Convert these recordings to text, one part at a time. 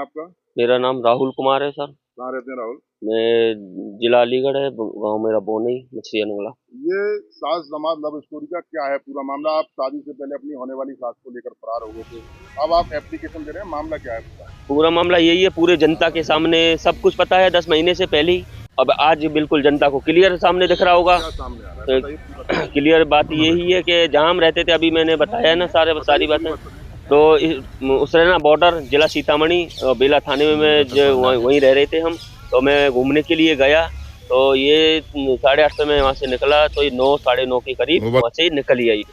आपका? मेरा नाम राहुल कुमार है सर। कहाँ रहते हैं राहुल? मैं जिला अलीगढ़ है, गांव मेरा बोनई मछली नंगला। ये सास दमाद लव स्टोरी का क्या है पूरा मामला? आप शादी से पहले अपनी होने वाली सास को लेकर फरार हो गए थे, अब आप एप्लीकेशन दे रहे हैं, मामला क्या है पूरा? पूरा मामला यही है, पूरे जनता के सामने सब कुछ पता है 10 महीने से पहले ही। अब आज बिल्कुल जनता को क्लियर सामने दिख रहा होगा। क्या सामने आ रहा है बताइए। क्लियर बात यही है कि जहाँ हम रहते थे, अभी मैंने बताया है ना सारी बातें। तो उसरेना बॉर्डर जिला सीतामढ़ी और बेला थाने में वहीं रह रहे थे हम। तो मैं घूमने के लिए गया, तो ये 8:30 में वहाँ से निकला, तो ये 9 साढ़े 9 के करीब वहाँ से निकली आई।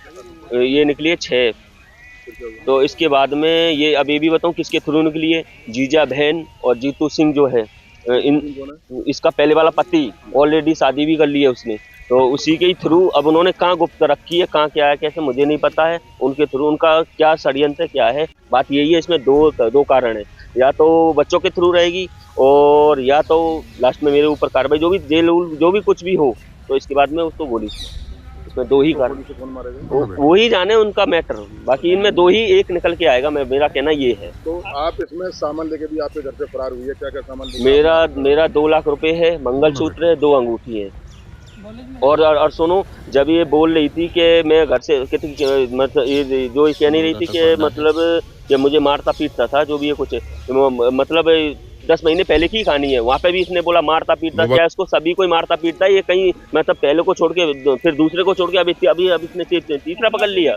ये निकली है 6। तो इसके बाद में ये अब ये भी बताऊँ किसके थ्रू निकली है। जीजा बहन और जीतू सिंह जो है, इसका पहले वाला पति ऑलरेडी शादी भी कर ली है उसने। तो उसी के थ्रू अब उन्होंने कहाँ गुप्त रखी है, कहाँ क्या है कैसे मुझे नहीं पता है। उनके थ्रू उनका क्या षड्यंत्र क्या है, बात यही है। इसमें दो कारण है, या तो बच्चों के थ्रू रहेगी और या तो लास्ट में मेरे ऊपर कार्रवाई, जो भी जेल जो भी कुछ भी हो, तो इसके बाद में उसको गोली। इसमें 2 ही कारण, वो ही जाने उनका मैटर। बाकी इनमें 2 ही एक निकल के आएगा, मेरा कहना ये है। तो आप इसमें सामान लेके भी आपके घर से फरार हुई है, क्या क्या सामान? मेरा 2 लाख रुपए है, मंगलसूत्र है, 2 अंगूठी है। और सुनो, जब ये बोल रही थी कि मैं घर से मतलब ये जो ये कह नहीं रही थी कि मतलब कि मुझे मारता पीटता था, जो भी है कुछ मतलब 10 महीने पहले की कहानी है। वहाँ पे भी इसने बोला मारता पीटता, क्या इसको सभी कोई मारता पीटता है? ये कहीं मतलब पहले को छोड़ के फिर दूसरे को छोड़ के अभी इसने तीसरा पकड़ लिया।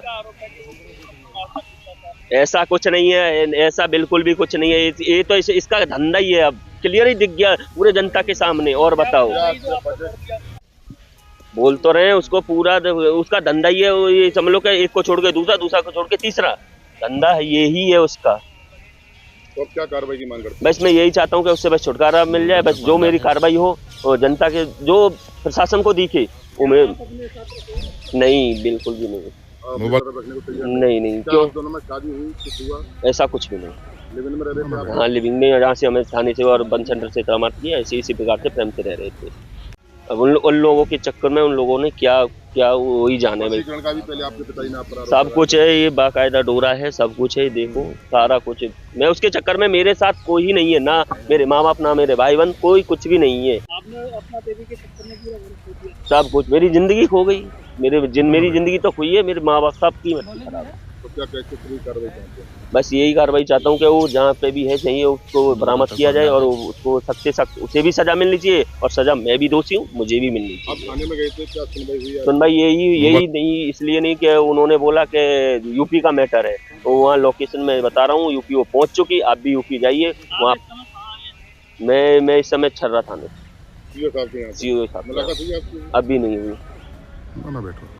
ऐसा कुछ नहीं है, ऐसा बिल्कुल भी कुछ नहीं है। ये तो इसका धंधा ही है, अब क्लियर ही दिख गया पूरे जनता के सामने। और बताओ, बोल तो रहे हैं उसको पूरा उसका धंधा ही है। ये समझ लो कि एक को छोड़ के दूसरा को छोड़ के तीसरा, धंधा है यही है उसका। तो अब क्या कार्रवाई की मांग करते हैं? बस मैं यही चाहता हूँ कि उससे बस छुटकारा मिल जाए। बस जो मेरी कार्रवाई हो और जनता के जो प्रशासन को दिखे वो मैं नहीं, बिल्कुल भी नहीं। नहीं क्यों? दोनों में शादी हुई, कुछ हुआ? ऐसा कुछ भी नहीं। लिविंग में रह रहे थे आप? हाँ, लिविंग में, जहाँ से हमें थाने से और बंद सेंटर से करामात किया, इसी प्रकार से प्रेम से रह रहे थे। अब उन लोगों के चक्कर में उन लोगों ने क्या वही जाने में। का भी पहले आपके पिताजी ने सब कुछ है, ये बाकायदा डोरा है, सब कुछ है, देखो सारा कुछ है। मैं उसके चक्कर में, मेरे साथ कोई ही नहीं है, ना मेरे माँ बाप ना मेरे भाई बहन, कोई कुछ भी नहीं है। आपने अपना बेबी के चक्कर में पूरा खो दिया। सब कुछ, मेरी जिंदगी खो गई। मेरी जिंदगी तो हुई है, मेरे माँ बाप सबकी खराब। तो क्या कैसे पूरी कार्रवाई चाहते हैं? बस यही कार्रवाई चाहता हूँ कि वो जहाँ पे भी है चाहिए उसको बरामद किया जाए और उसको सख्त से सख्त उसे भी सजा मिलनी चाहिए, और सजा मैं भी दोषी हूँ, मुझे भी मिलनी चाहिए। आप थाने में गए थे, क्या सुनवाई हुई? सुनवाई यही नहीं, इसलिए नहीं कि उन्होंने बोला कि यूपी का मैटर है, तो वहाँ लोकेशन में बता रहा हूँ, यूपी वो पहुँच चुकी। आप भी यूपी जाइए वहाँ। मैं इस समय छर्रा थाने। सीओ साहब अभी नहीं हुई।